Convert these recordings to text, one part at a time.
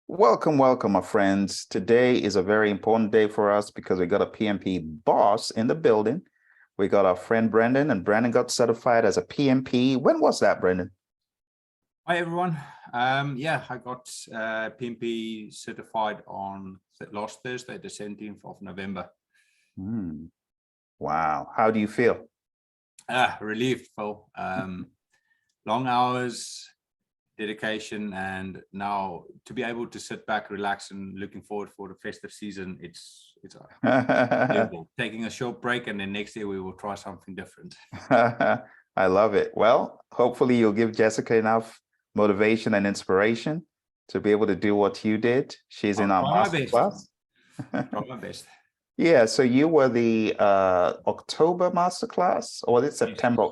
Welcome, welcome, my friends. Today is a very important day for us because we got a PMP boss in the building. We got our friend Brendon, and Brendon got certified as a PMP. When was that, Brendon? Hi everyone. I got PMP certified on last Thursday, the 17th of November. Wow. How do you feel? Relieved, Phil. Long hours, dedication, and now to be able to sit back, relax, and looking forward for the festive season. It's beautiful. Taking a short break, and then next year we will try something different. I love it. Well, hopefully you'll give Jessica enough motivation and inspiration to be able to do what you did. She's in our master class. Try my best. Yeah, so you were the October master class, or was it September?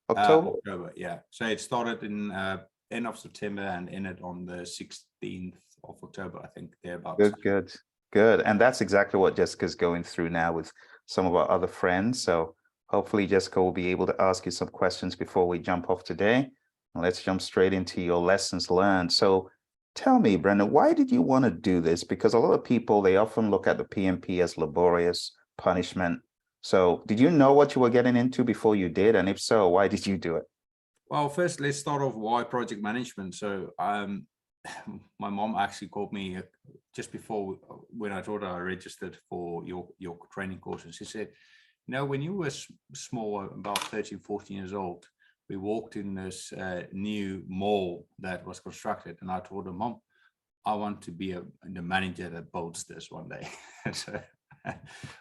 October, yeah. So it started in end of September and ended on the 16th of October, I think, thereabouts. Good. And that's exactly what Jessica's going through now with some of our other friends. So hopefully Jessica will be able to ask you some questions before we jump off today. Let's jump straight into your lessons learned. So tell me, Brendon, why did you want to do this? Because a lot of people, they often look at the PMP as laborious punishment. So did you know what you were getting into before you did? And if so, why did you do it? Well, first, let's start off why project management. So my mom actually called me just before when I told her I registered for your training course. And she said, when you were small, about 13, 14 years old, we walked in this new mall that was constructed, and I told her, Mom, I want to be the manager that builds this one day. So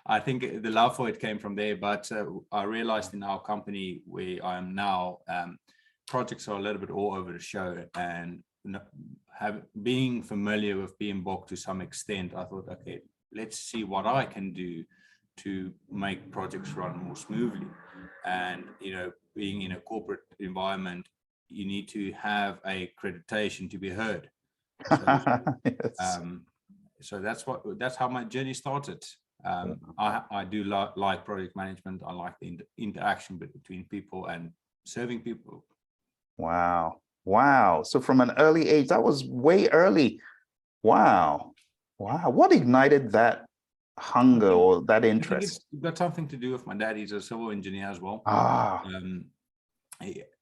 I think the love for it came from there, but I realized in our company where I am now, projects are a little bit all over the show, and being familiar with PMBOK to some extent, I thought, okay, let's see what I can do to make projects run more smoothly. And being in a corporate environment, you need to have a accreditation to be heard. So, yes. So that's how my journey started. I do like project management. I like the interaction between people and serving people. Wow. So from an early age, that was way early. Wow. What ignited that hunger or that interest? It's got something to do with my dad. He's a civil engineer as well.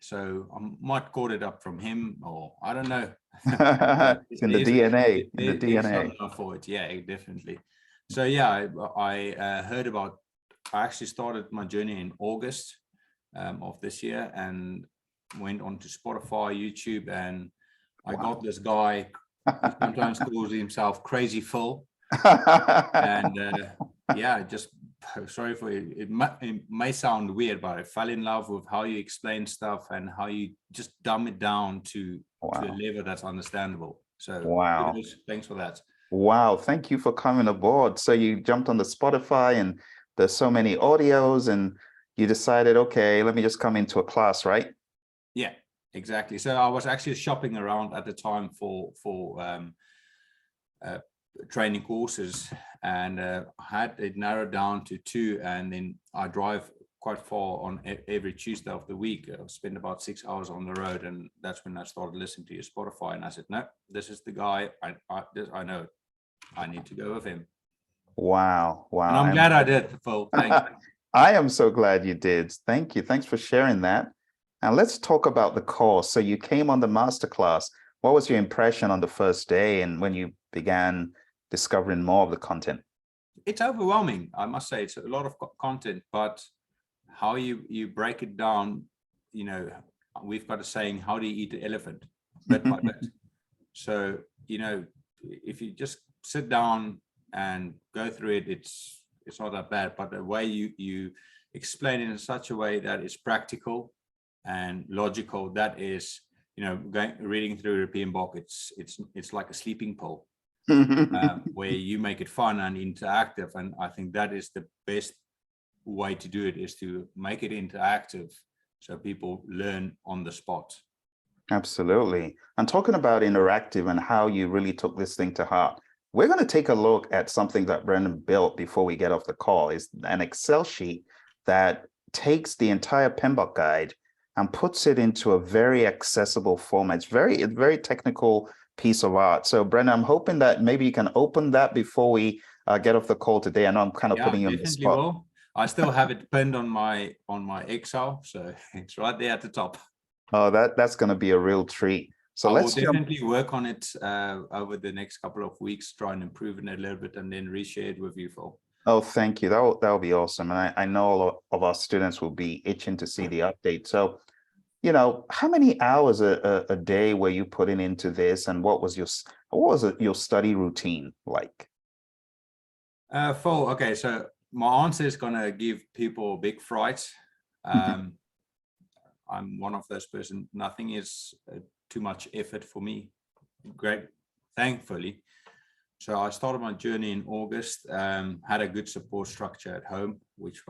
So I might caught it up from him, or I don't know. It's in the DNA. There's something for it. Yeah, definitely. So yeah, I heard about. I actually started my journey in August of this year, and went on to Spotify, YouTube, and I got this guy who sometimes calls himself Crazy Phil. And just sorry for it. It may sound weird, but I fell in love with how you explain stuff and how you just dumb it down to a level that's understandable. So thanks for that. Wow, thank you for coming aboard. So you jumped on the Spotify, and there's so many audios, and you decided, okay, let me just come into a class, right? Yeah, exactly. So I was actually shopping around at the time for training courses, and had it narrowed down to 2, and then I drive quite far on every Tuesday of the week. I spend about 6 hours on the road, and that's when I started listening to your Spotify, and I said, no, this is the guy. I know I need to go with him. Wow. And I'm glad I did, Phil. Thanks. I am so glad you did. Thank you. Thanks for sharing that. And let's talk about the course. So you came on the masterclass. What was your impression on the first day and when you began discovering more of the content? It's overwhelming, I must say. It's a lot of content, but how you break it down, we've got a saying, how do you eat the elephant? Bit by bit. So, if you just sit down and go through it, it's not that bad, but the way you explain it in such a way that it's practical and logical, that is, reading through the PMBOK, it's like a sleeping pill. Where you make it fun and interactive, and I think that is the best way to do it, is to make it interactive so people learn on the spot. Absolutely. And talking about interactive and how you really took this thing to heart, we're going to take a look at something that Brendon built before we get off the call. Is an Excel sheet that takes the entire PMBOK guide and puts it into a very accessible format. It's very technical piece of art. So Brendon, I'm hoping that maybe you can open that before we get off the call today. I know I'm kind of Yeah, putting you on the definitely spot. will. I still have it pinned on my Excel, so it's right there at the top. Oh, that's going to be a real treat. So I will let's jump. definitely work on it over the next couple of weeks, try and improve it a little bit, and then reshare it with you, Phil. Oh, thank you. That'll be awesome. And I know a lot of our students will be itching to see the update. So, how many hours a day were you putting into this, and what was your study routine like? Phil, okay, so my answer is gonna give people a big fright. I'm one of those person. Nothing is too much effort for me. Great, thankfully. So I started my journey in August. Had a good support structure at home, which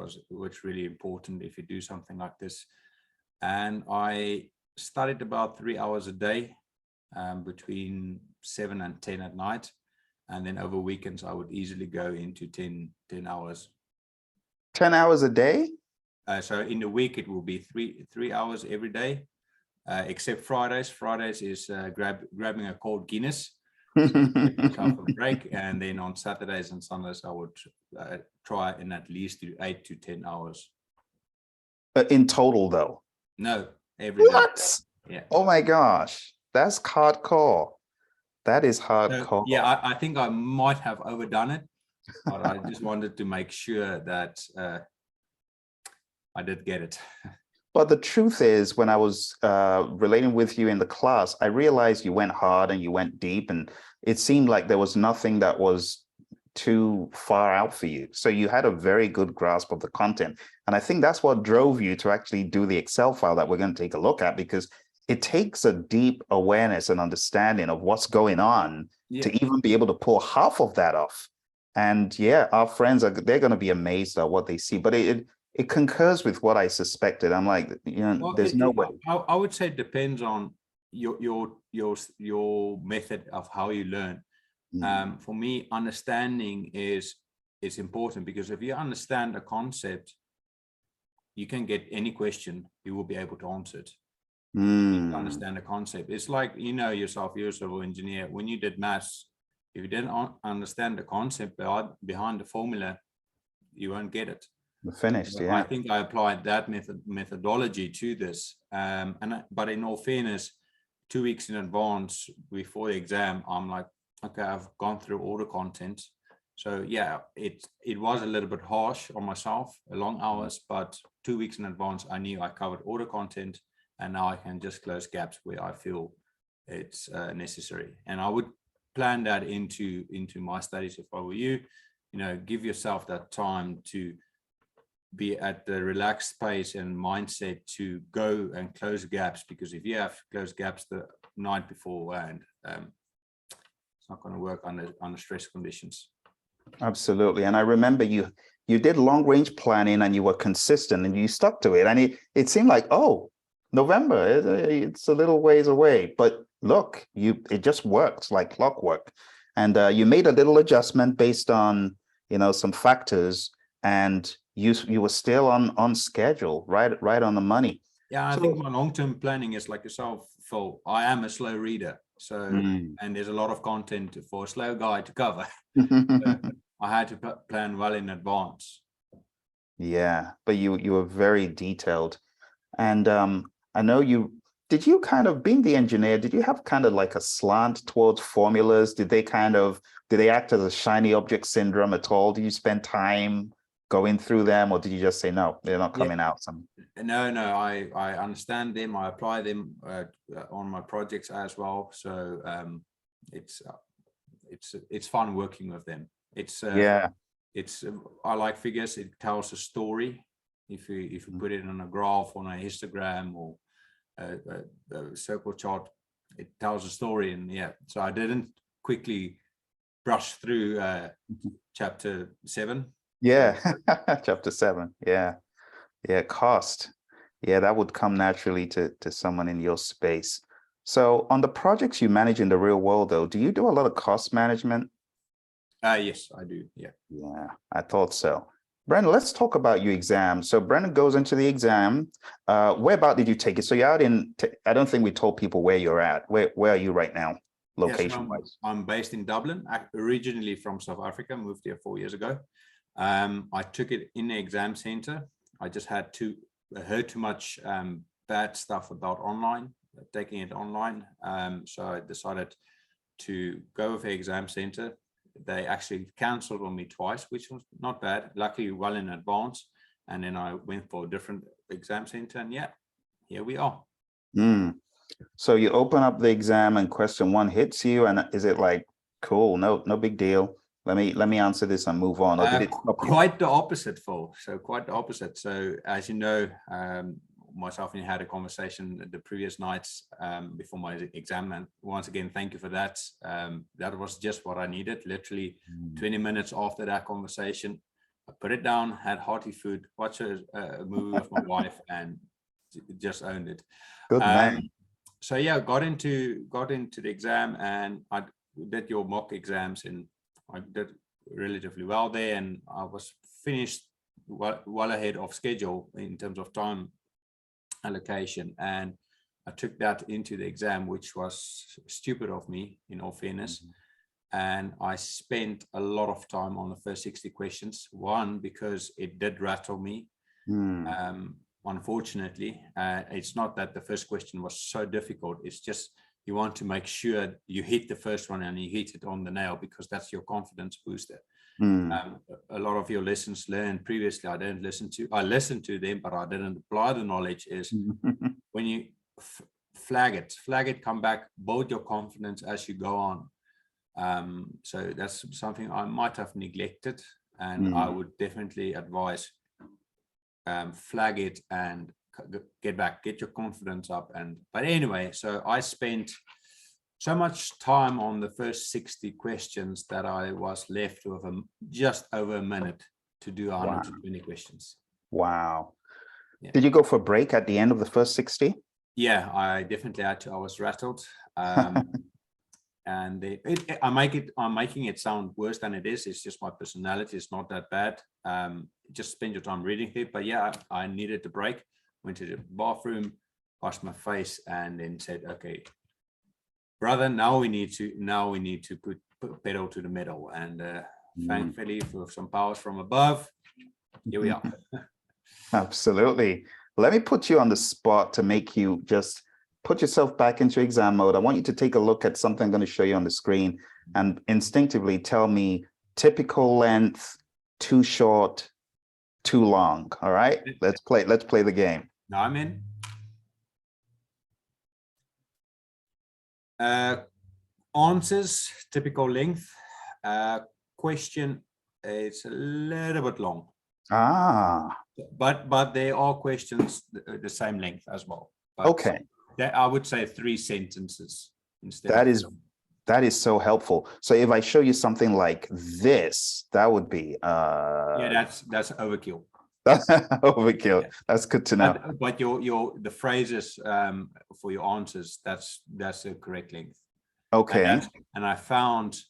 really important if you do something like this. And I studied about 3 hours a day, between 7 and 10 at night. And then over weekends, I would easily go into 10 hours. 10 hours a day? So in the week, it will be three hours every day, except Fridays. Fridays is grabbing a cold Guinness, give myself a break. And then on Saturdays and Sundays, I would try and at least do 8 to 10 hours. In total, though? No, every day. What? Yeah. Oh my gosh, that's hardcore. That is hardcore. So, yeah, I think I might have overdone it, but I just wanted to make sure that I did get it. But the truth is, when I was relating with you in the class, I realized you went hard and you went deep, and it seemed like there was nothing that was too far out for you. So you had a very good grasp of the content. And I think that's what drove you to actually do the Excel file that we're going to take a look at, because it takes a deep awareness and understanding of what's going on to even be able to pull half of that off. And yeah, our friends they're going to be amazed at what they see, but it concurs with what I suspected. I'm like, Well, there's no way. I would say it depends on your method of how you learn. For me, understanding is important, because if you understand a concept, you can get any question, you will be able to answer it. You understand the concept. It's like, yourself, you're a civil engineer. When you did maths, if you didn't understand the concept behind the formula, you won't get it. Finished, yeah. I think I applied that methodology to this. But in all fairness, 2 weeks in advance before the exam, I'm like, okay, I've gone through all the content. So yeah, it was a little bit harsh on myself, long hours, but 2 weeks in advance, I knew I covered all the content, and now I can just close gaps where I feel it's necessary. And I would plan that into my studies if I were you. Give yourself that time to be at the relaxed pace and mindset to go and close gaps, because if you have closed gaps the night beforehand, it's not going to work under stress conditions. Absolutely. And I remember you did long range planning, and you were consistent, and you stuck to it. And it seemed like, oh, November, it's a little ways away, but look, it just worked like clockwork. And you made a little adjustment based on some factors, and you were still on schedule, right on the money. Yeah, I think my long-term planning is like yourself, Phil. I am a slow reader, so and there's a lot of content for a slow guy to cover. So I had to plan well in advance. Yeah, but you were very detailed, and I know did you kind of, being the engineer, did you have kind of like a slant towards formulas? Did they act as a shiny object syndrome at all? Did you spend time going through them, or did you just say, no, they're not coming out? No, I understand them. I apply them on my projects as well. So it's fun working with them. I like figures. It tells a story. If you put it on a graph, on a histogram, or a circle chart, it tells a story. And yeah, so I didn't quickly brush through chapter 7. Yeah, chapter 7. Yeah, cost. Yeah, that would come naturally to someone in your space. So on the projects you manage in the real world, though, do you do a lot of cost management? Yes, I do. Yeah. Yeah, I thought so. Brendon, let's talk about your exam. So Brendon goes into the exam. Where about did you take it? So you're out in, I don't think we told people where you're at. Where are you right now? location wise? I'm based in Dublin, originally from South Africa, moved here 4 years ago. I took it in the exam center. I just heard too much bad stuff about taking it online. So I decided to go with the exam center. They actually canceled on me twice, which was not bad, luckily well in advance. And then I went for a different exam center, and yeah, here we are. So you open up the exam and question 1 hits you, and is it like, cool, no big deal, let me answer this and move on, or did it stop you? Quite the opposite, Phil. So quite the opposite. So as you know, myself and you had a conversation the previous nights before my exam, and once again, thank you for that. That was just what I needed. Literally 20 minutes after that conversation, I put it down, had hearty food, watched a movie with my wife, and just owned it. Good man. So yeah, got into the exam, and I did your mock exams, and I did relatively well there, and I was finished well ahead of schedule in terms of time allocation. And I took that into the exam, which was stupid of me, in all fairness. And I spent a lot of time on the first 60 questions. One, because it did rattle me. Unfortunately, it's not that the first question was so difficult. It's just you want to make sure you hit the first one and you hit it on the nail, because that's your confidence booster. A lot of your lessons learned previously, I listened to them, but I didn't apply the knowledge, is when you flag it, come back, build your confidence as you go on. So that's something I might have neglected, and I would definitely advise flag it and get your confidence up. But anyway, so I spent so much time on the first 60 questions that I was left with just over a minute to do 120 questions. Wow. Yeah. Did you go for a break at the end of the first 60? Yeah, I definitely had to. I was rattled. And I'm making it sound worse than it is. It's just my personality. It's not that bad. Just spend your time reading it. But yeah, I needed a break. Went to the bathroom, washed my face, and then said, "Okay, brother, now we need to put pedal to the metal." And thankfully, for some powers from above, here we are. Absolutely. Let me put you on the spot to make you just put yourself back into exam mode. I want you to take a look at something I'm going to show you on the screen and instinctively tell me typical length, too short, too long. All right, let's play the game. Now I'm in. Answers, typical length. Question, it's a little bit long. But there are questions the same length as well. But okay. I would say 3 sentences instead. That is so helpful. So if I show you something like this, that would be yeah, that's overkill. Overkill. Yeah. That's good to know. But the phrases for your answers, that's the correct length. Okay. And I found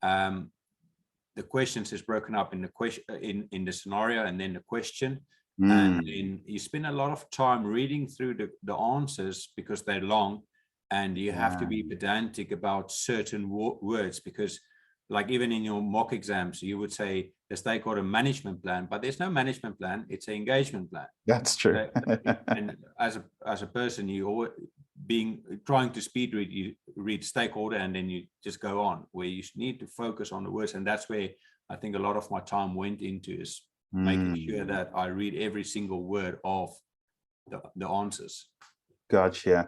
the questions is broken up in the question in the scenario and then the question. And then you spend a lot of time reading through the answers because they're long, and you have to be pedantic about certain words, because like even in your mock exams, you would say the stakeholder management plan, but there's no management plan, it's an engagement plan. That's true. And as a person, you always trying to speed read, you read stakeholder and then you just go on, where you need to focus on the words. And that's where I think a lot of my time went into, is making sure that I read every single word of the answers. Gotcha.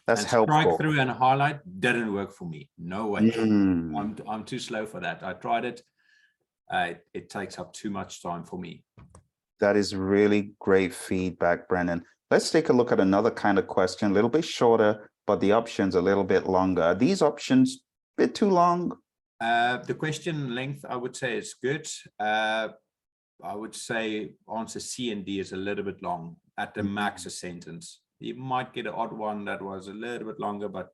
That's helpful. Strike through and highlight didn't work for me. No way. I'm too slow for that. I tried it. It takes up too much time for me. That is really great feedback, Brendon. Let's take a look at another kind of question, a little bit shorter, but the options a little bit longer. Are these options a bit too long? The question length, I would say, is good. I would say answer C and D is a little bit long, at the max a sentence. You might get an odd one that was a little bit longer, but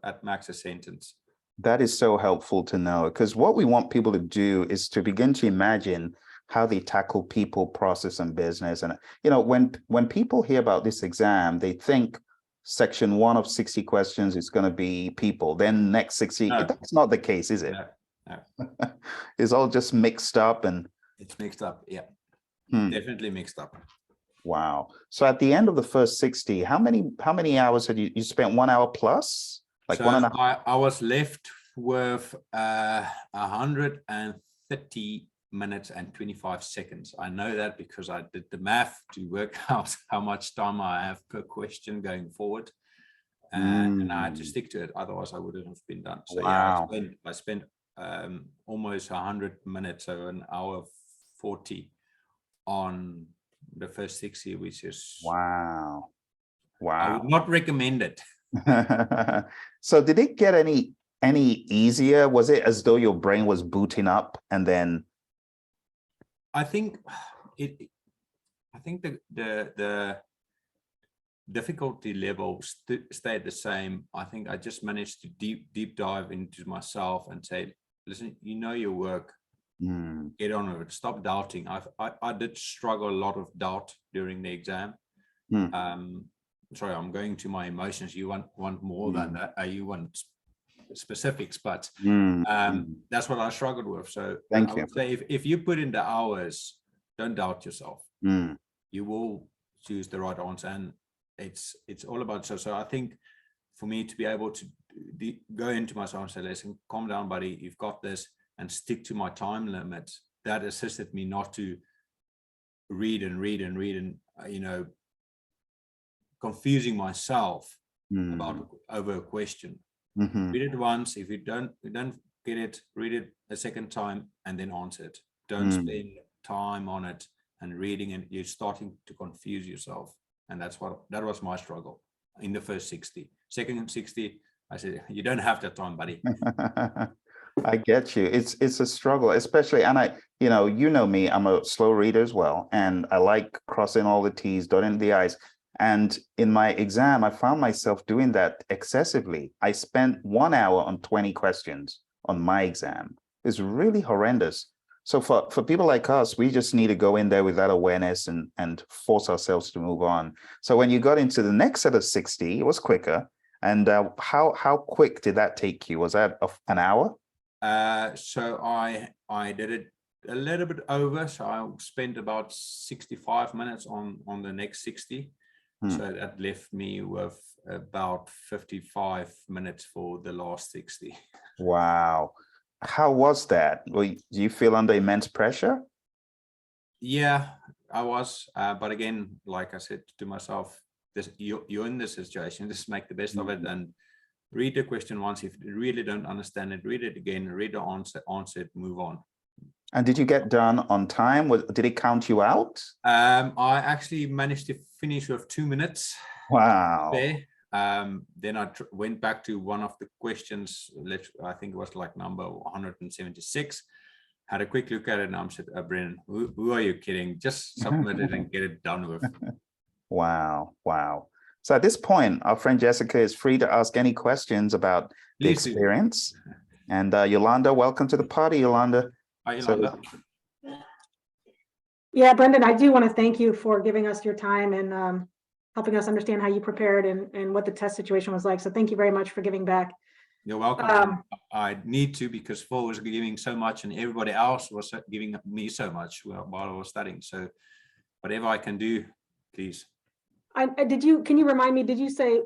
at max a sentence. That is so helpful to know, because what we want people to do is to begin to imagine how they tackle people, process, and business. And when people hear about this exam, they think, section 1 of 60 questions is going to be people, then next 60. No. That's not the case, is it? No. It's all just mixed up and It's mixed up. Yeah, Hmm. definitely mixed up. Wow. So at the end of the first 60, how many hours had you spent? 1 hour plus? Like So 1.5? I was left with 130 minutes and 25 seconds. I know that because I did the math to work out how much time I have per question going forward. And I had to stick to it. Otherwise I wouldn't have been done. So Wow. yeah, I spent almost 100 minutes, so an hour 40 on the first 60, which is, Wow. I would Wow. not recommend it. So did it get any easier? Was it as though your brain was booting up and then? I think the difficulty level stayed the same. I think I just managed to deep dive into myself and say, listen, you know your work, get on with it, stop doubting. I did struggle a lot of doubt during the exam. Sorry, I'm going to my emotions. You want more than that. You want specifics, but that's what I struggled with. So Thank I you. would say if you put in the hours, don't doubt yourself. You will choose the right answer, and it's all about. So I think for me to be able to go into myself and say, listen, calm down, buddy, you've got this, and stick to my time limit, that assisted me not to read and you know, confusing myself about over a question. Read it once. If you don't get it, read it a second time and then answer it. Don't spend time on it and reading, and you're starting to confuse yourself. And that was my struggle in the first 60. Second 60, I said, you don't have that time, buddy. I get you. It's a struggle, especially, and you know me, I'm a slow reader as well, and I like crossing all the T's, dotting the I's. And in my exam, I found myself doing that excessively. I spent 1 hour on 20 questions on my exam. It's really horrendous. So for people like us, we just need to go in there with that awareness and force ourselves to move on. So when you got into the next set of 60, it was quicker. And how quick did that take you? Was that an hour? So I did it a little bit over. So I spent about 65 minutes on the next 60. So that left me with about 55 minutes for the last 60. Wow. How was that? Do you feel under immense pressure? Yeah, I was. But again, like I said to myself, you're in this situation, just make the best of it and read the question once. If you really don't understand it, read it again, read the answer it, move on. And did you get done on time? Did it count you out? I actually managed to finish with 2 minutes. Wow. There. Then I went back to one of the questions, I think it was like number 176. Had a quick look at it and I said, Brendon, who are you kidding? Just submit it and get it done with. Wow. Wow. So at this point, our friend Jessica is free to ask any questions about the experience. And Yolanda, welcome to the party, Yolanda. Hi, Yolanda. Yeah, Brendon, I do want to thank you for giving us your time and helping us understand how you prepared and what the test situation was like. So thank you very much for giving back. You're welcome. I need to, because Phil was giving so much and everybody else was giving me so much while I was studying. So whatever I can do, please. Can you remind me, did you say,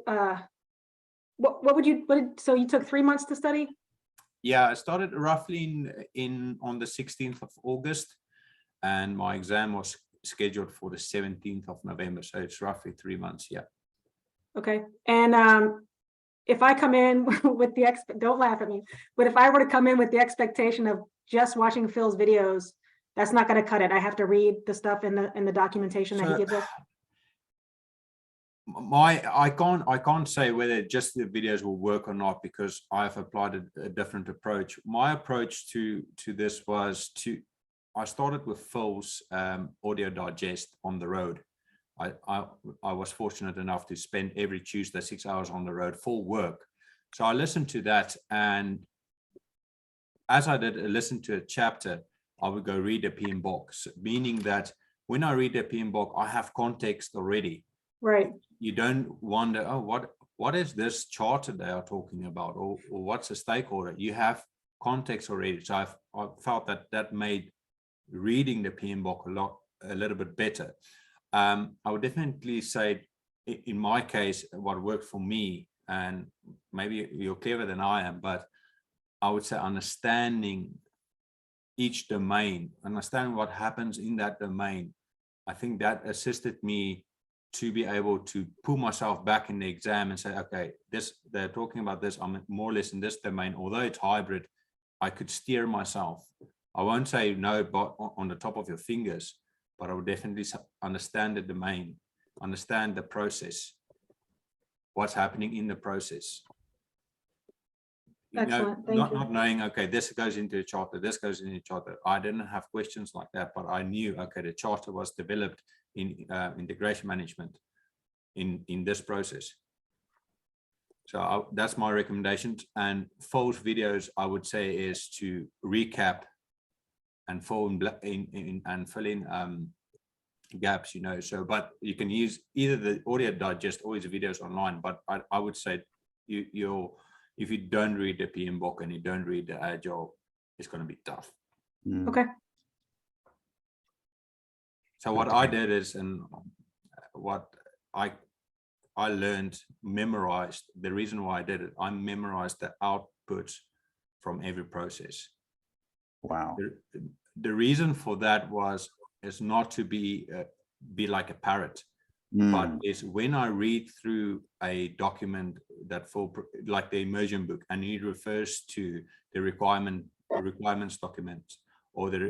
so you took 3 months to study? Yeah, I started roughly on the 16th of August, and my exam was scheduled for the 17th of November. So it's roughly 3 months. Yeah. Okay. And if I come in with the don't laugh at me, but if I were to come in with the expectation of just watching Phil's videos, that's not going to cut it. I have to read the stuff in the documentation that he gives us. I can't say whether just the videos will work or not, because I've applied a different approach. My approach to this was I started with Phil's audio digest on the road. I was fortunate enough to spend every Tuesday 6 hours on the road for work. So I listened to that, and as I did listen to a chapter, I would go read a PM book, meaning that when I read a PM book, I have context already. Right. you don't wonder, oh, what is this charter they are talking about, or what's a stakeholder? You have context already. So I've felt that made reading the PMBOK a little bit better. I would definitely say, in my case, what worked for me, and maybe you're clearer than I am, but I would say understanding each domain, understand what happens in that domain. I think that assisted me to be able to pull myself back in the exam and say, okay, they're talking about this, I'm more or less in this domain. Although it's hybrid, I could steer myself. I won't say no, but on the top of your fingers, but I would definitely understand the domain, understand the process, what's happening in the process. Excellent. Thank you. Not knowing, okay, this goes into a charter, this goes into a charter. I didn't have questions like that, but I knew, okay, the charter was developed in integration management in this process. So that's my recommendation. And Phil's videos, I would say, is to recap and fill in gaps, you know. So, but you can use either the audio digest or his videos online. But I would say if you don't read the PMBOK and you don't read the Agile, it's going to be tough. Okay. So what I did is, and what I learned, memorized. The reason why I did it, I memorized the outputs from every process. Wow. The reason for that is not to be like a parrot, but is when I read through a document that like the Immersion book, and he refers to the requirements document or the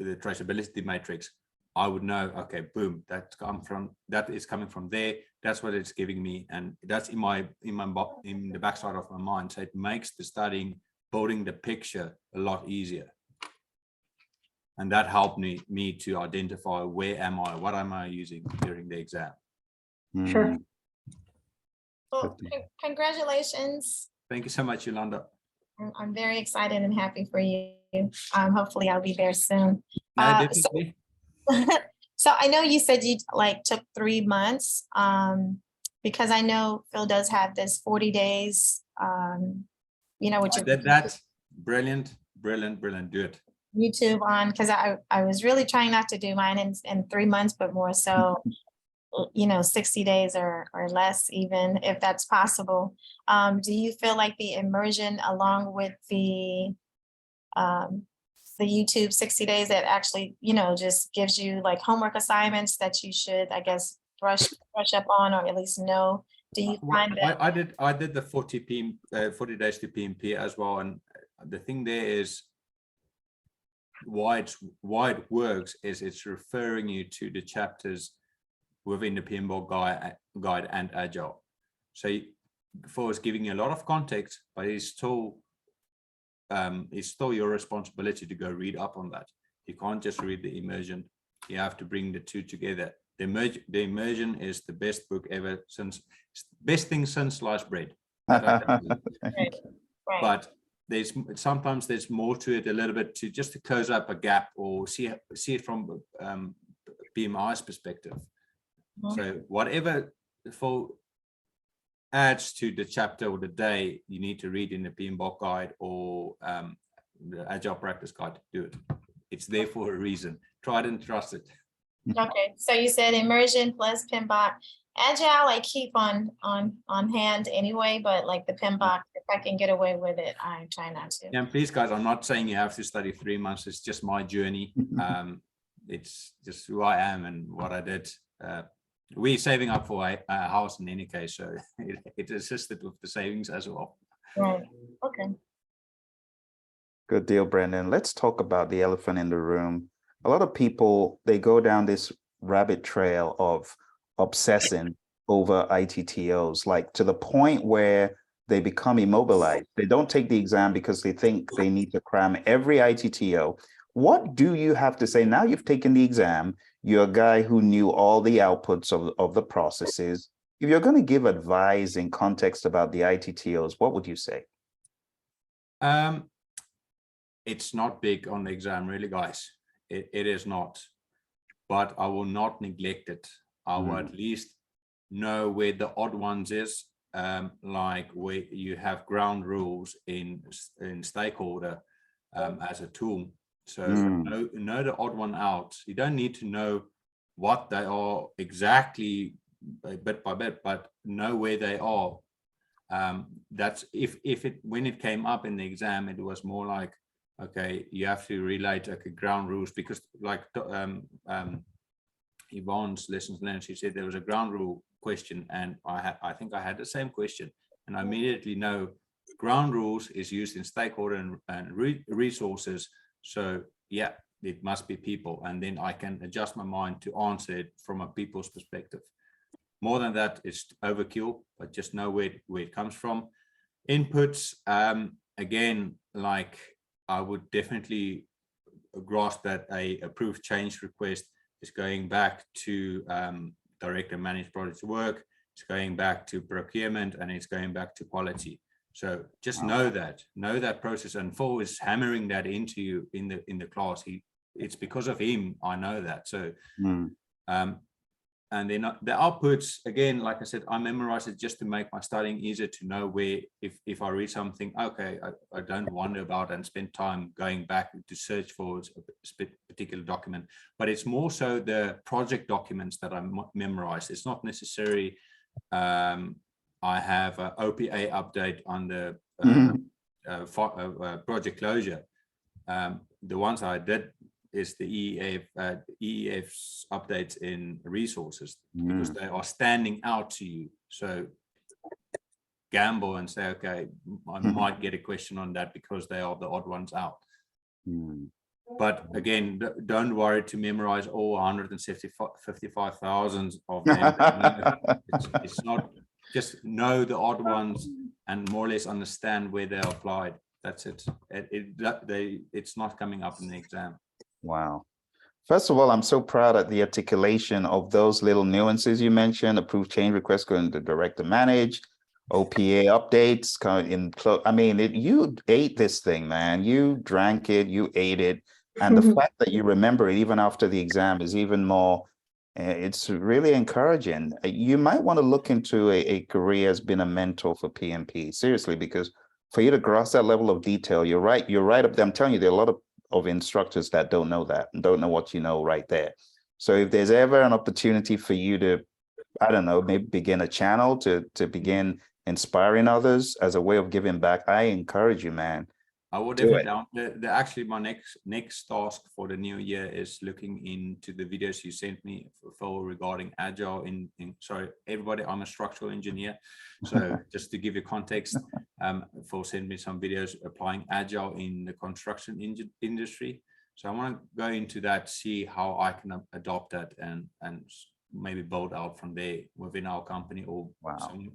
traceability matrix, I would know, okay, boom, that is coming from there. That's what it's giving me, and that's in the backside of my mind. So it makes the studying, building the picture a lot easier. And that helped me to identify where am I, what am I using during the exam. Sure. Well, congratulations. Thank you so much, Yolanda. I'm very excited and happy for you. Hopefully I'll be there soon. Definitely. So I know you said you took 3 months, because I know Phil does have this 40 days, which I did that. Brilliant. Do it. YouTube on, because I was really trying not to do mine in 3 months, but more so, 60 days or less, even if that's possible. Do you feel like the immersion, along with the YouTube 60 days, that actually, just gives you like homework assignments that you should, I guess, brush up on, or at least know? Do you find that? I did the 40 days to PMP as well, and the thing there is, why it works is it's referring you to the chapters within the PMBOK guide and Agile. So Phil is giving you a lot of context, but it's still your responsibility to go read up on that. You can't just read the Immersion. You have to bring the two together. The Immersion is the best book ever, best thing since sliced bread. Right. But sometimes there's more to it, a little bit, to close up a gap or see it from PMI's perspective. So whatever Phil adds to the chapter or the day, you need to read in the PMBOK guide or the Agile practice guide to do it. It's there for a reason. Try it and trust it. Okay, so you said Immersion plus PMBOK. Agile I keep on hand anyway, but like the PMBOK, if I can get away with it, I try not to. And please, guys, I'm not saying you have to study 3 months. It's just my journey. It's just who I am and what I did. We're saving up for a house in any case, so it assisted with the savings as well. Right. Okay. Good deal, Brendon. Let's talk about the elephant in the room. A lot of people, they go down this rabbit trail of obsessing over ITTOs, like to the point where they become immobilized. They don't take the exam because they think they need to cram every ITTO. What do you have to say? Now you've taken the exam, you're a guy who knew all the outputs of the processes. If you're going to give advice in context about the ITTOs, what would you say? It's not big on the exam, really, guys. It is not. but I will not neglect it. I will at least know where the odd ones is, like where you have ground rules in stakeholder as a tool. So know the odd one out. You don't need to know what they are exactly bit by bit, but know where they are. That's when it came up in the exam, it was more like, okay, you have to relate ground rules, because like Yvonne's lessons learned, she said there was a ground rule question, and I think I had the same question, and I immediately know ground rules is used in stakeholder and resources. So yeah, it must be people, and then I can adjust my mind to answer it from a people's perspective. More than that, it's overkill, but just know where it comes from. Inputs, again, like I would definitely grasp that a approved change request is going back to direct and managed project work, it's going back to procurement, and it's going back to quality. So just know that process, and Phil is hammering that into you in the class. It's because of him I know that. So and then the outputs, again, like I said, I memorize it just to make my studying easier, to know where, if I read something, okay, I don't wonder about and spend time going back to search for a particular document. But it's more so the project documents that I memorize. It's not necessary. I have an OPA update on the project closure. The ones I did is the EEF's updates in resources, because they are standing out to you. So gamble and say, okay, I might get a question on that because they are the odd ones out. But again, don't worry to memorize all 155,000 of them. It's not, just know the odd ones and more or less understand where they are applied. That's it. It's not coming up in the exam. Wow. First of all, I'm so proud of the articulation of those little nuances you mentioned. Approved change requests going to direct to manage, OPA updates coming in. I mean, you ate this thing, man. You drank it, you ate it. And the fact that you remember it even after the exam is even more, it's really encouraging. You might want to look into a career as being a mentor for PMP, seriously, because for you to grasp that level of detail, you're right up there. I'm telling you, there are a lot of instructors that don't know that and don't know what you know right there. So if there's ever an opportunity for you to, I don't know, maybe begin a channel to begin inspiring others as a way of giving back, I encourage you, man. I will definitely down. Actually, my next task for the new year is looking into the videos you sent me, Phil, regarding Agile. Sorry, everybody, I'm a structural engineer. So just to give you context, Phil sent me some videos applying Agile in the construction industry. So I want to go into that, see how I can adopt that and maybe build out from there within our company or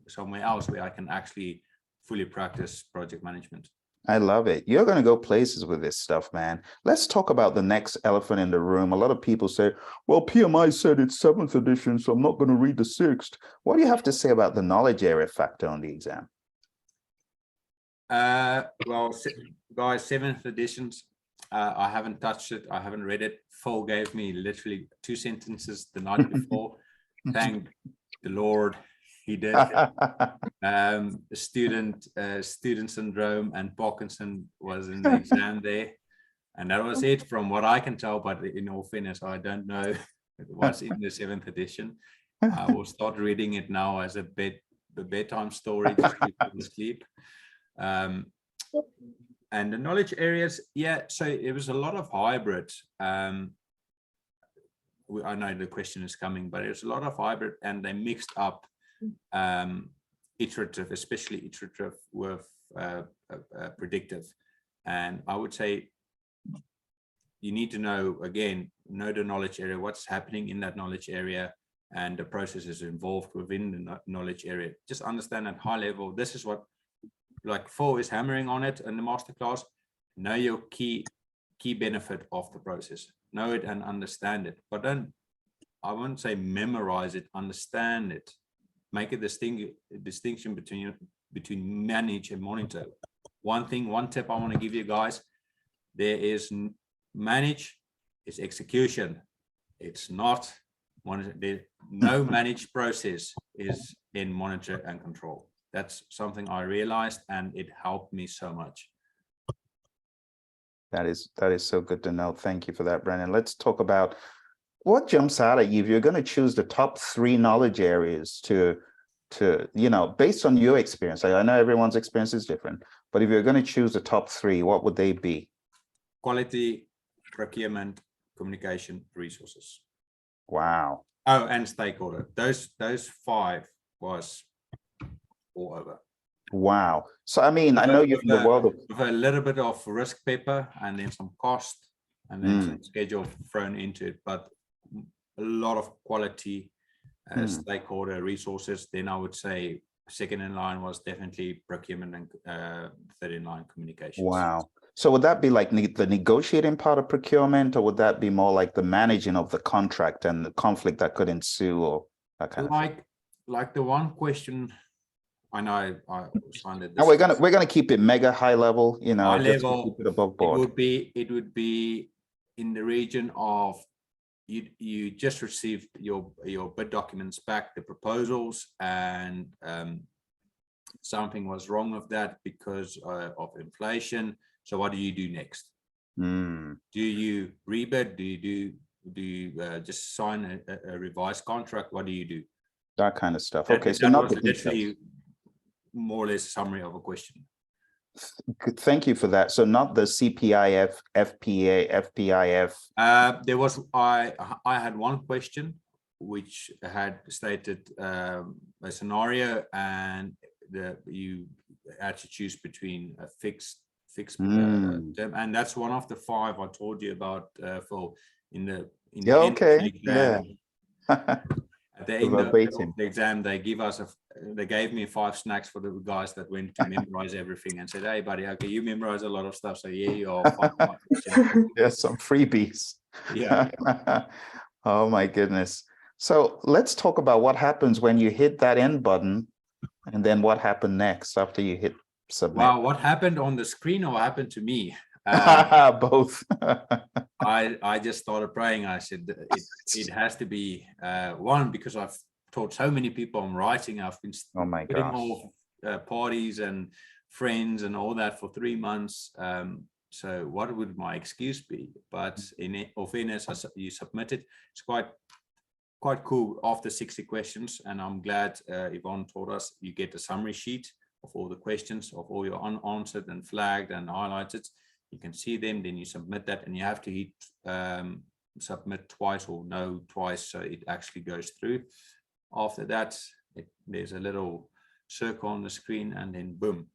somewhere else where I can actually fully practice project management. I love it. You're going to go places with this stuff, man. Let's talk about the next elephant in the room. A lot of people say, well, PMI said it's 7th edition, so I'm not going to read the 6th. What do you have to say about the knowledge area factor on the exam? Well, guys, 7th editions, I haven't touched it. I haven't read it. Phil gave me literally 2 sentences the night before. Thank the Lord. He did. Student syndrome and Parkinson was in the exam there, and that was it from what I can tell. But in all fairness, I don't know. It was in the 7th edition. I will start reading it now as a bedtime story just to fall asleep. And the knowledge areas, yeah. So it was a lot of hybrid. I know the question is coming, but it's a lot of hybrid, and they mixed up iterative, especially iterative with predictive. And I would say you need to know the knowledge area, what's happening in that knowledge area, and the processes involved within the knowledge area. Just understand at high level, this is what, like Phil is hammering on it in the masterclass, know your key benefit of the process, know it and understand it. But then I wouldn't say memorize it, understand it. Make a distinction between manage and monitor. One tip I want to give you guys, there is manage is execution. it's not no managed process is in monitor and control. That's something I realized, and it helped me so much. That is so good to know. Thank you for that, Brendon. Let's talk about what jumps out at you if you're going to choose the top 3 knowledge areas to based on your experience. I know everyone's experience is different, but if you're going to choose the top 3, what would they be? Quality, procurement, communication, resources. Wow. Oh, and stakeholder. Those 5 was all over. Wow. So I mean, I know you're from the world of with a little bit of risk paper and then some cost and then some schedule thrown into it, but a lot of quality stakeholder resources. Then I would say second in line was definitely procurement, and third in line communications. Wow. So would that be like the negotiating part of procurement, or would that be more like the managing of the contract and the conflict that could ensue, or that kind of thing? Like the one question, I know I find it. And we're gonna keep it mega high level, High just level, keep it above board. It would be in the region of you just received your bid documents back, the proposals, and something was wrong with that because of inflation. So what do you do next? Do you rebid? Do you just sign a revised contract? What do you do? That kind of stuff. That, Okay, so that not was the literally details. more or less a summary of a question. Thank you for that. So not the CPIF, FPA, FPIF. There was I had one question which had stated a scenario, and you had to choose between a fixed term, and that's one of the 5 I told you about, Phil, in the end of the exam. At the end of the exam, they gave me 5 snacks for the guys that went to memorize everything, and said, "Hey, buddy, okay, you memorize a lot of stuff, so yeah, you are 5 There's some freebies." Yeah. Oh my goodness. So let's talk about what happens when you hit that end button, and then what happened next after you hit submit. Wow, what happened on the screen or what happened to me? Both. I just started praying. I said it has to be one, because I've taught so many people I'm writing. I've been putting all parties and friends and all that for 3 months. So what would my excuse be? But in all fairness, you submit it. It's quite cool after 60 questions, and I'm glad Yvonne told us you get a summary sheet of all the questions, of all your unanswered and flagged and highlighted. You can see them, then you submit that, and you have to hit submit twice or no twice, so it actually goes through. After that, there's a little circle on the screen, and then boom.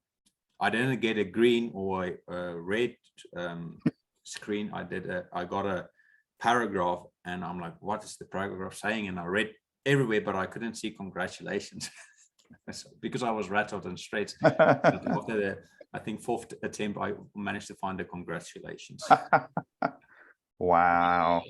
I didn't get a green or a red screen. I got a paragraph, and I'm like, what is the paragraph saying? And I read everywhere, but I couldn't see congratulations because I was rattled and straight. After the, I think, 4th attempt, I managed to find the congratulations. Wow.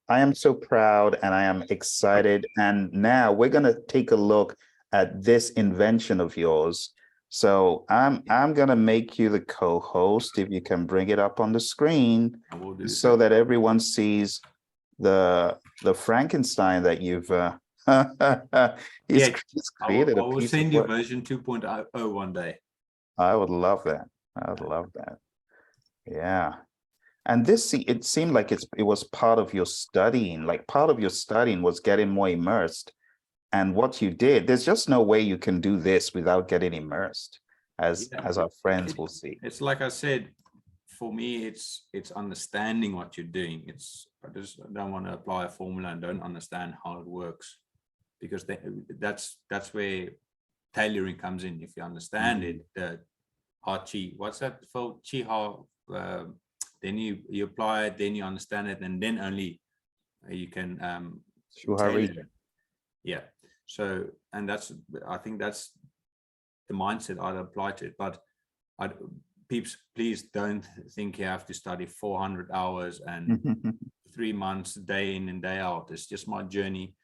I am so proud and I am excited. And now we're going to take a look at this invention of yours. So I'm going to make you the co-host, if you can bring it up on the screen, so that everyone sees the Frankenstein that you've he's created. I will send you version 2.0 one day. I would love that. I would love that. Yeah. And this, it seemed like it was part of your studying, like part of your studying was getting more immersed. And what you did, there's just no way you can do this without getting immersed, as our friends will see. It's like I said, for me, it's understanding what you're doing. I just don't want to apply a formula and don't understand how it works, because that's where tailoring comes in. If you understand it, the chi, what's that for? Chi how, then you apply it, then you understand it, and then only you can tailor it. Yeah. So, and I think that's the mindset I'd apply to it. But peeps, please don't think you have to study 400 hours and 3 months, day in and day out. It's just my journey.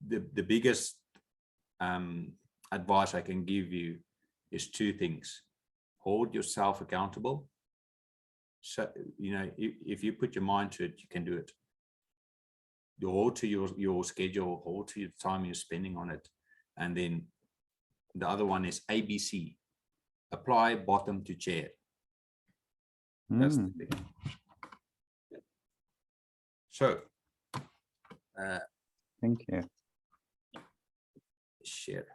The biggest advice I can give you is 2 things. Hold yourself accountable. So, if you put your mind to it, you can do it. hold to your schedule, hold to your time you're spending on it. And then the other one is ABC, apply bottom to chair. That's the thing. So, Thank you. share.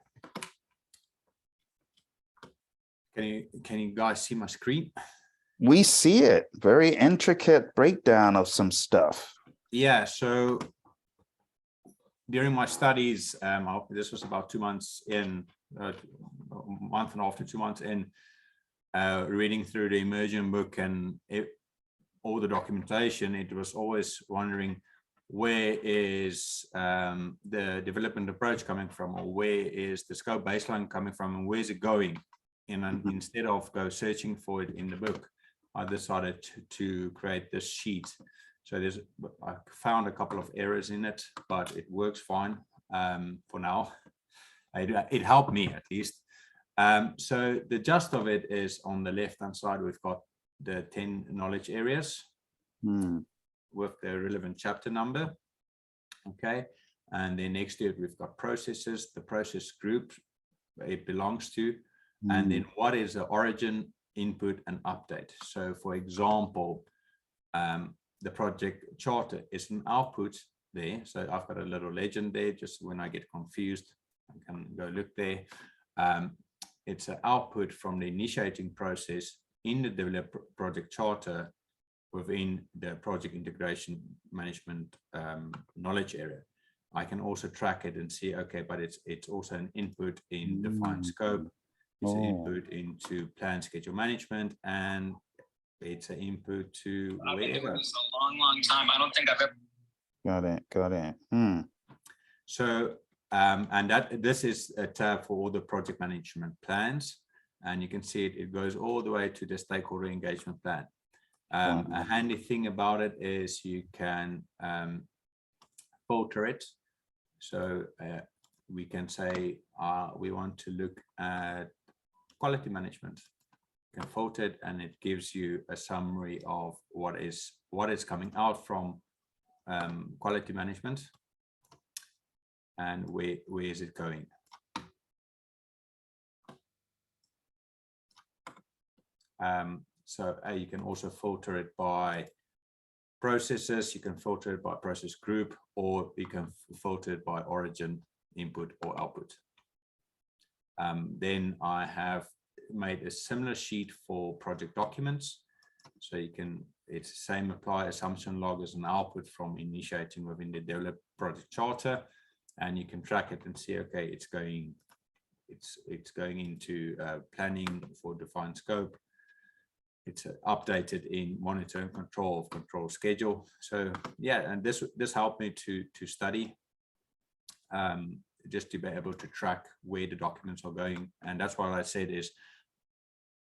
Can you guys see my screen? We see it. Very intricate breakdown of some stuff. Yeah, so during my studies, this was about 2 months in, a month and a half to 2 months in, reading through the Immersion book and all the documentation. It was always wondering, where is the development approach coming from, or where is the scope baseline coming from, and where's it going? And instead of go searching for it in the book, I decided to create this sheet. So I found a couple of errors in it, but it works fine for now. It helped me at least. So the gist of it is, on the left-hand side, we've got the 10 knowledge areas with the relevant chapter number. Okay. And then next to it, we've got processes, the process group it belongs to, and then what is the origin, input, and update. So for example, the project charter is an output there. So I've got a little legend there, just when I get confused, I can go look there. It's an output from the initiating process in the develop project charter within the project integration management knowledge area. I can also track it and see, okay, but it's also an input in defined scope. It's an input into plan schedule management, and it's an input to wherever. It's a long time. I don't think I've ever. Got it. So, and this is a tab for all the project management plans, and you can see it goes all the way to the stakeholder engagement plan. A handy thing about it is you can filter it. So we can say we want to look at quality management. You can filter it, and it gives you a summary of what is coming out from quality management, and where is it going. So you can also filter it by processes, you can filter it by process group, or you can filter it by origin, input, or output. Then I have made a similar sheet for project documents. So you can, it's the same, apply assumption log as an output from initiating within the develop project charter, and you can track it and see, okay, it's going into planning for defined scope. It's updated in monitor and control schedule. So yeah, and this helped me to study, just to be able to track where the documents are going. And that's what I said is,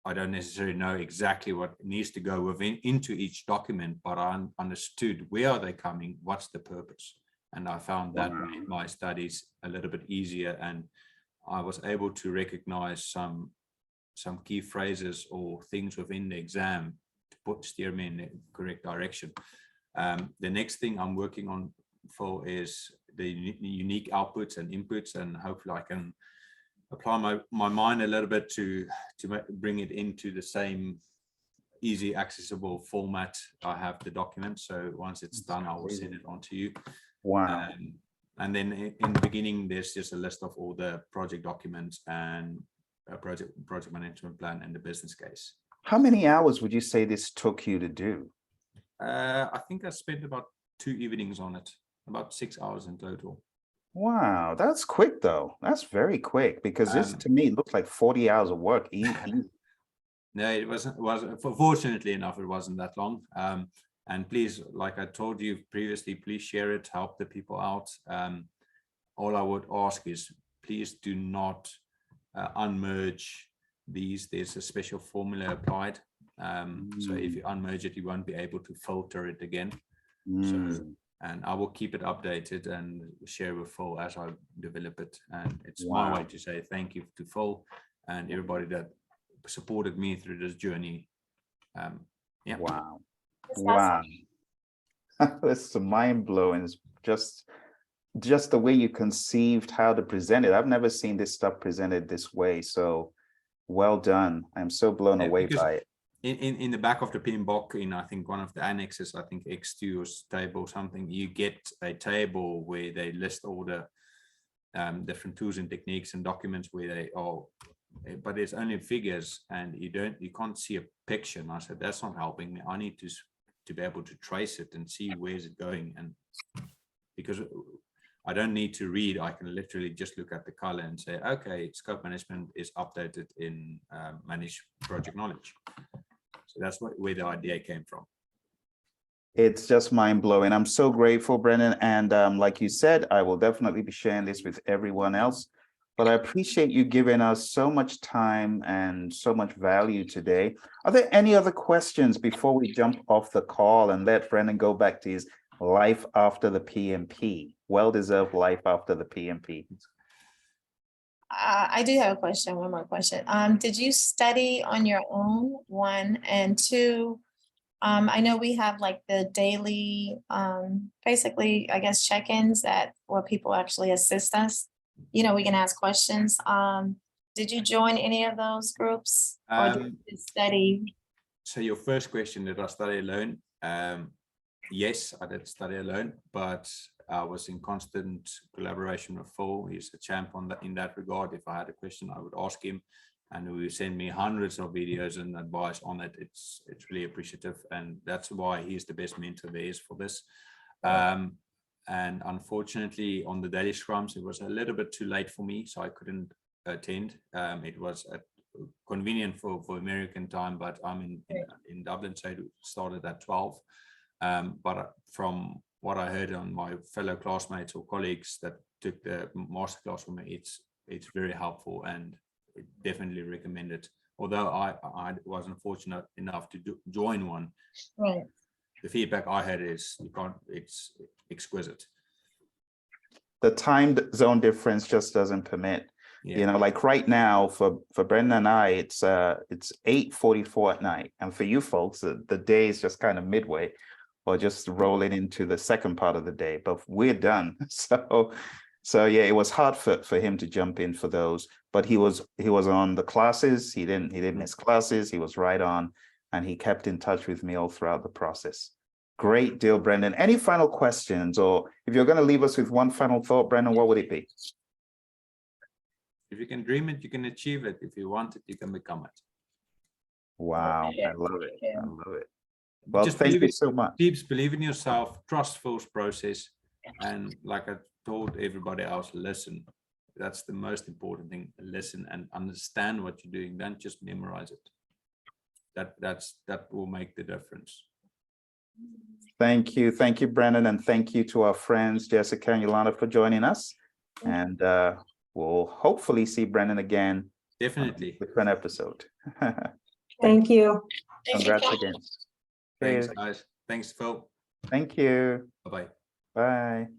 I don't necessarily know exactly what needs to go into each document, but I understood where are they coming, what's the purpose. And I found that made my studies a little bit easier, and I was able to recognize some key phrases or things within the exam to steer me in the correct direction. The next thing I'm working on for is the unique outputs and inputs, and hopefully I can apply my mind a little bit to bring it into the same easy accessible format I have the document. So once it's done, I will send it on to you. Wow. And then in the beginning, there's just a list of all the project documents and a project management plan and the business case. How many hours would you say this took you to do? I think I spent about 2 evenings on it, about 6 hours in total. Wow, that's quick though. That's very quick, because this to me looks like 40 hours of work. No, it wasn't. Fortunately enough, it wasn't that long. And please, like I told you previously, please share it, help the people out. All I would ask is, please do not unmerge these. There's a special formula applied. So if you unmerge it, you won't be able to filter it again. So, and I will keep it updated and share with Phil as I develop it. And it's my way to say thank you to Phil and everybody that supported me through this journey. Yeah. Wow. Wow. That's mind blowing. It's just the way you conceived how to present it. I've never seen this stuff presented this way. So well done. I'm so blown away by it. In the back of the PMBOK, in I think one of the annexes, I think X2 or table or something, you get a table where they list all the different tools and techniques and documents where they are, but it's only figures and you can't see a picture. And I said, that's not helping me. I need to be able to trace it and see where's it going. And because I don't need to read, I can literally just look at the color and say, okay, scope management is updated in manage project knowledge. So that's where the idea came from. It's just mind blowing. I'm so grateful, Brendon. And like you said, I will definitely be sharing this with everyone else. But I appreciate you giving us so much time and so much value today. Are there any other questions before we jump off the call and let Brendon go back to his life after the PMP? Well-deserved life after the PMP. I do have a question, one more question. Did you study on your own, one, and two, I know we have like the daily, basically, I guess, check-ins where people actually assist us. You know, we can ask questions. Did you join any of those groups or did you study? So your first question, did I study alone? Yes, I did study alone, but I was in constant collaboration with Phil. He's a champ in that regard. If I had a question, I would ask him, and he would send me hundreds of videos and advice on it. It's really appreciative, and that's why he's the best mentor there is for this. And unfortunately, on the daily scrums, it was a little bit too late for me, so I couldn't attend. It was convenient for American time, but I'm in Dublin, so it started at 12. But from what I heard on my fellow classmates or colleagues that took the masterclass from me, it's very helpful and definitely recommend it. Although I wasn't fortunate enough to join one, Right. The feedback I had is it's exquisite. The time zone difference just doesn't permit. Yeah. You know, like right now for Brendon and I, it's 8:44 at night, and for you folks, the day is just kind of midway, or just rolling into the second part of the day. But we're done. So yeah, it was hard for him to jump in for those. But he was on the classes. He didn't miss classes. He was right on, and he kept in touch with me all throughout the process. Great deal, Brendon. Any final questions, or if you're going to leave us with one final thought, Brendon, what would it be? If you can dream it, you can achieve it. If you want it, you can become it. Wow, I love it. I love it. Well, Just thank you so much. Believe in yourself, trust Phil's process, and like I told everybody else, listen. That's the most important thing. Listen and understand what you're doing. Don't just memorize it. That will make the difference. Thank you, Brendon, and thank you to our friends Jessica and Yolanda for joining us. And we'll hopefully see Brendon again. Definitely. With an episode. Thank you. Congrats again. Thanks, Cheers. guys. Thanks, Phil. Thank you. Bye-bye. Bye.